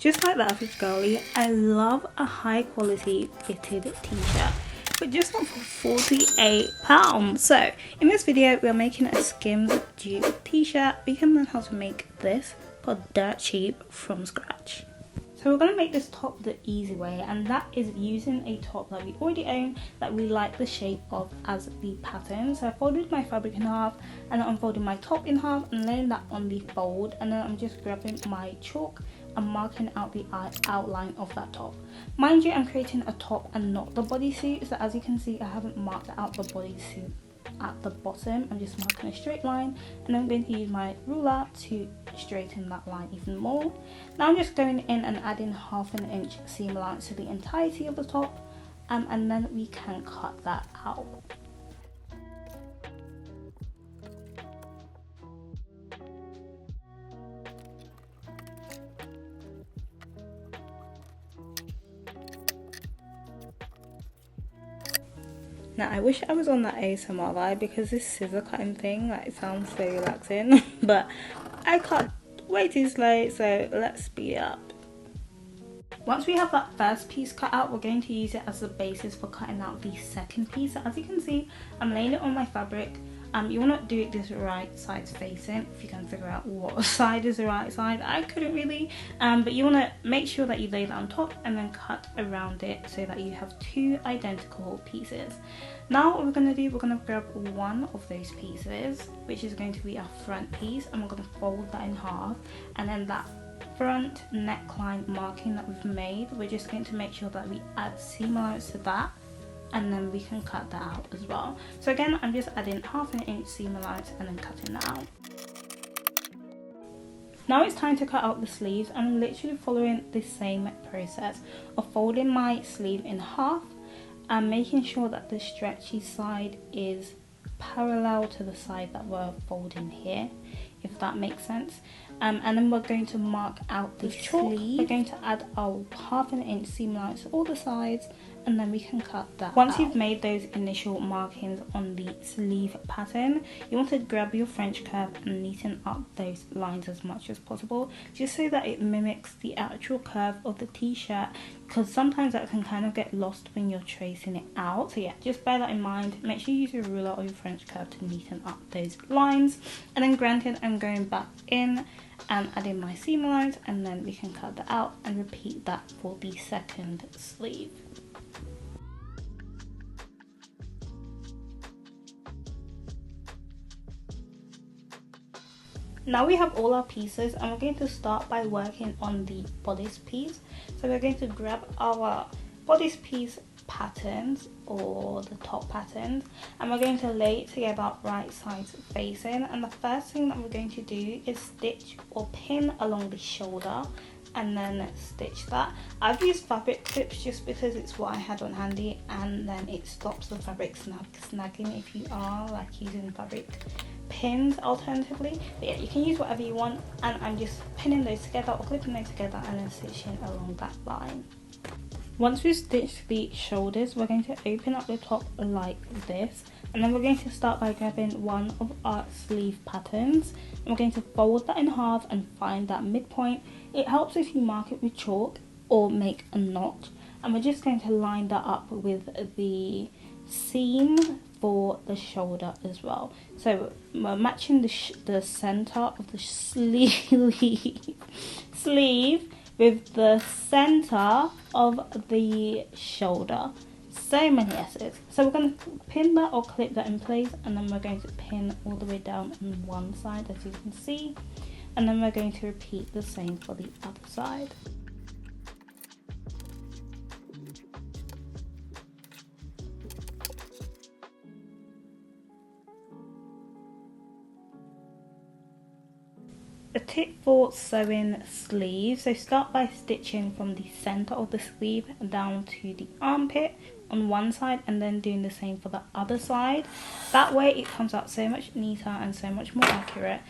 Just like the average girly, I love a high quality fitted t-shirt, but just not for £48. So in this video we're making a Skims dupe t-shirt. We can learn how to make this for dirt cheap from scratch. So we're going to make this top the easy way, and that is using a top that we already own that we like the shape of as the pattern. So I folded my fabric in half and then I'm folding my top in half and laying that on the fold, and then I'm just grabbing my chalk and marking out the outline of that top. Mind you, I'm creating a top and not the bodysuit, so as you can see I haven't marked out the bodysuit at the bottom. I'm just marking a straight line, and I'm going to use my ruler to straighten that line even more. Now I'm just going in and adding 1/2 inch seam allowance to the entirety of the top, and then we can cut that out. Now I wish I was on that ASMR vibe, because this scissor cutting thing, like, it sounds so relaxing, but I cut way too slow, so let's speed it up. Once we have that first piece cut out, we're going to use it as the basis for cutting out the second piece. So as you can see, I'm laying it on my fabric. You want to do it this right side facing, if you can figure out what side is the right side. I couldn't really, but you want to make sure that you lay that on top and then cut around it so that you have two identical pieces. Now what we're going to do, we're going to grab one of those pieces, which is going to be our front piece, and we're going to fold that in half, and then that front neckline marking that we've made, we're just going to make sure that we add seam allowance to that, and then we can cut that out as well. So again, I'm just adding 1/2 inch seam allowance and then cutting that out. Now it's time to cut out the sleeves. I'm literally following the same process of folding my sleeve in half and making sure that the stretchy side is parallel to the side that we're folding here, if that makes sense. And then we're going to mark out the sleeve. We're going to add our 1/2 inch seam allowance to all the sides, and then we can cut that Once out. You've made those initial markings on the sleeve pattern, you want to grab your French curve and neaten up those lines as much as possible, just so that it mimics the actual curve of the t-shirt, because sometimes that can kind of get lost when you're tracing it out. So yeah, just bear that in mind. Make sure you use your ruler or your French curve to neaten up those lines. And then granted, I'm going back in and adding my seam allowance, and then we can cut that out and repeat that for the second sleeve. Now we have all our pieces, and we're going to start by working on the bodice piece. So we're going to grab our bodice piece patterns, or the top patterns, and we're going to lay it together right sides facing. And the first thing that we're going to do is stitch or pin along the shoulder and then stitch that. I've used fabric clips just because it's what I had on handy, and then it stops the fabric snagging if you are like using fabric pins alternatively. But yeah, you can use whatever you want, and I'm just pinning those together or clipping those together and then stitching along that line. Once we've stitched the shoulders, we're going to open up the top like this, and then we're going to start by grabbing one of our sleeve patterns, and we're going to fold that in half and find that midpoint. It helps if you mark it with chalk or make a notch, and we're just going to line that up with the seam for the shoulder as well. So we're matching the center of the sleeve with the center of the shoulder. So many S's. So we're going to pin that or clip that in place, and then we're going to pin all the way down on one side, as you can see, and then we're going to repeat the same for the other side. A tip for sewing sleeves: so start by stitching from the center of the sleeve down to the armpit on one side, and then doing the same for the other side. That way it comes out so much neater and so much more accurate.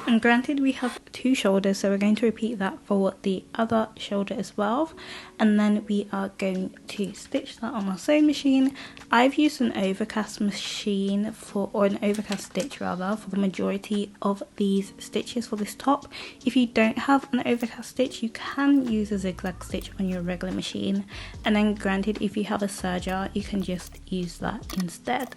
And granted, we have two shoulders, so we're going to repeat that for the other shoulder as well. And then we are going to stitch that on our sewing machine. I've used an overcast machine or an overcast stitch rather, for the majority of these stitches for this top. If you don't have an overcast stitch, you can use a zigzag stitch on your regular machine. And then granted, if you have a serger, you can just use that instead.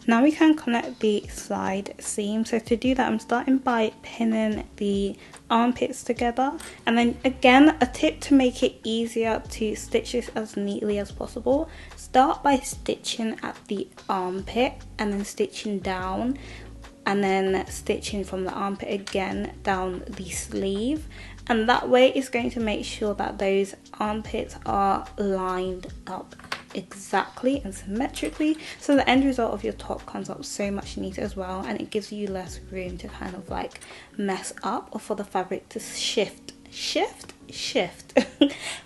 Now we can connect the side seam. So to do that, I'm starting by pinning the armpits together, and then again, a tip to make it easier to stitch this as neatly as possible: start by stitching at the armpit and then stitching down, and then stitching from the armpit again down the sleeve, and that way it's going to make sure that those armpits are lined up exactly and symmetrically, so the end result of your top comes up so much neater as well, and it gives you less room to kind of like mess up or for the fabric to shift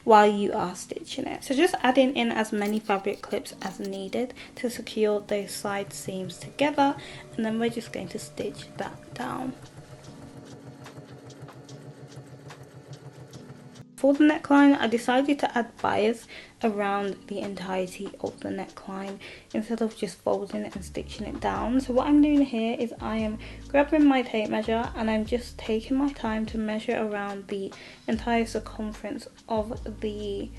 while you are stitching it. So just adding in as many fabric clips as needed to secure those side seams together, and then we're just going to stitch that down. For the neckline, I decided to add bias around the entirety of the neckline instead of just folding it and stitching it down. So what I'm doing here is I am grabbing my tape measure and I'm just taking my time to measure around the entire circumference of the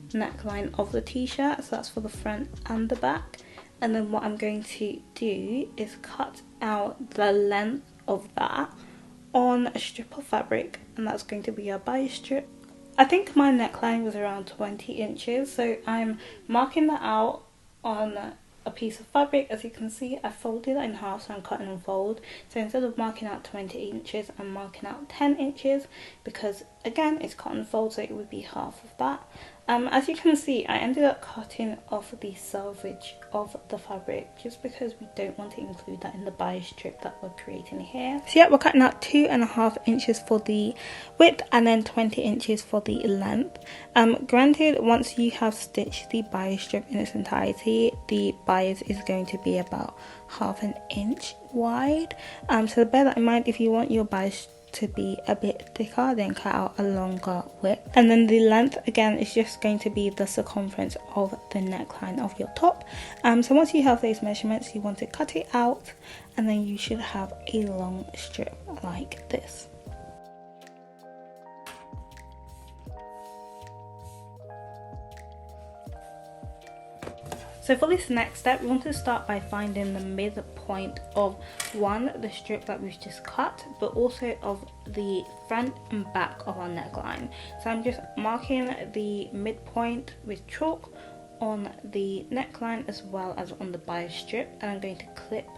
neckline of the t-shirt. So that's for the front and the back. And then what I'm going to do is cut out the length of that on a strip of fabric, and that's going to be a bias strip. I think my neckline was around 20 inches, so I'm marking that out on a piece of fabric. As you can see, I folded that in half, so I'm cutting and fold. So instead of marking out 20 inches, I'm marking out 10 inches because again, it's cut and fold, so it would be half of that. As you can see, I ended up cutting off the selvage of the fabric just because we don't want to include that in the bias strip that we're creating here. So yeah, we're cutting out 2.5 inches for the width and then 20 inches for the length. Granted, once you have stitched the bias strip in its entirety, the bias is going to be about 1/2 inch wide. So bear that in mind. If you want your bias to be a bit thicker, then cut out a longer width, and then the length again is just going to be the circumference of the neckline of your top. So once you have those measurements, you want to cut it out, and then you should have a long strip like this. So for this next step, we want to start by finding the midpoint of the strip that we've just cut, but also of the front and back of our neckline. So I'm just marking the midpoint with chalk on the neckline as well as on the bias strip, and I'm going to clip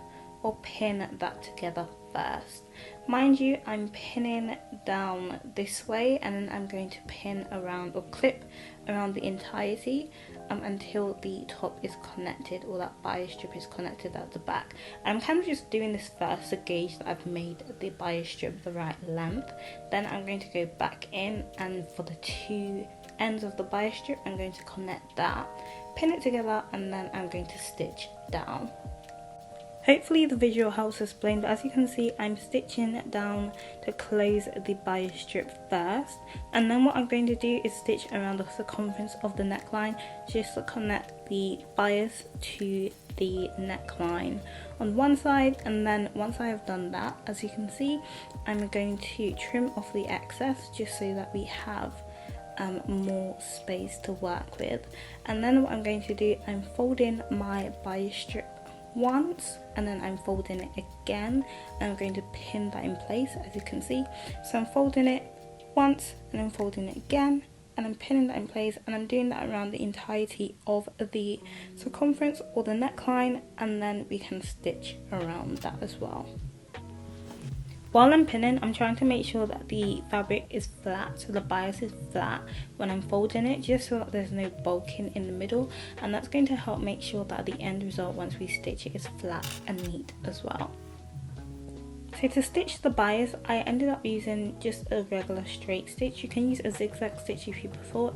or pin that together first. Mind you, I'm pinning down this way, and then I'm going to pin around or clip around the entirety until the top is connected, or that bias strip is connected at the back. I'm kind of just doing this first to gauge that I've made the bias strip the right length. Then I'm going to go back in, and for the two ends of the bias strip, I'm going to connect that, pin it together, and then I'm going to stitch down. Hopefully the visual helps explain, but as you can see, I'm stitching down to close the bias strip first, and then what I'm going to do is stitch around the circumference of the neckline just to connect the bias to the neckline on one side. And then once I have done that, as you can see, I'm going to trim off the excess just so that we have more space to work with. And then what I'm going to do, I'm folding my bias strip once, and then I'm folding it again, and I'm going to pin that in place, as you can see. So I'm folding it once and then folding it again, and I'm pinning that in place, and I'm doing that around the entirety of the circumference or the neckline, and then we can stitch around that as well. While I'm pinning, I'm trying to make sure that the fabric is flat, so the bias is flat when I'm folding it, just so that there's no bulking in the middle, and that's going to help make sure that the end result once we stitch it is flat and neat as well. So to stitch the bias, I ended up using just a regular straight stitch. You can use a zigzag stitch if you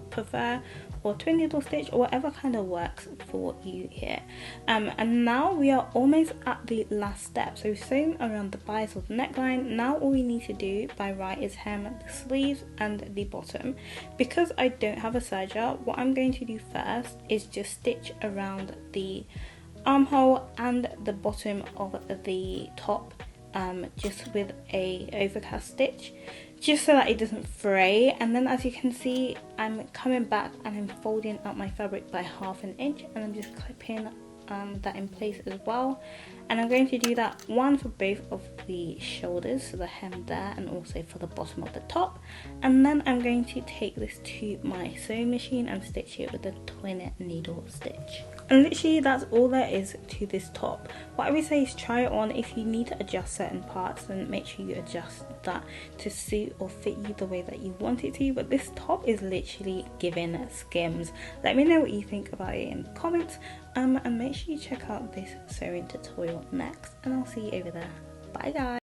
prefer, or twin needle stitch, or whatever kind of works for you here. And now we are almost at the last step. So we've sewn around the bias of the neckline. Now all we need to do by right is hem the sleeves and the bottom. Because I don't have a serger, what I'm going to do first is just stitch around the armhole and the bottom of the top, just with a overcast stitch, just so that it doesn't fray. And then as you can see, I'm coming back and I'm folding up my fabric by 1/2 inch, and I'm just clipping that in place as well. And I'm going to do that one for both of the shoulders, so the hem there, and also for the bottom of the top. And then I'm going to take this to my sewing machine and stitch it with a twin needle stitch. And literally that's all there is to this top. What I would say is try it on. If you need to adjust certain parts, then make sure you adjust that to suit or fit you the way that you want it to. But this top is literally giving Skims. Let me know what you think about it in the comments, and make sure you check out this sewing tutorial next, and I'll see you over there. Bye guys.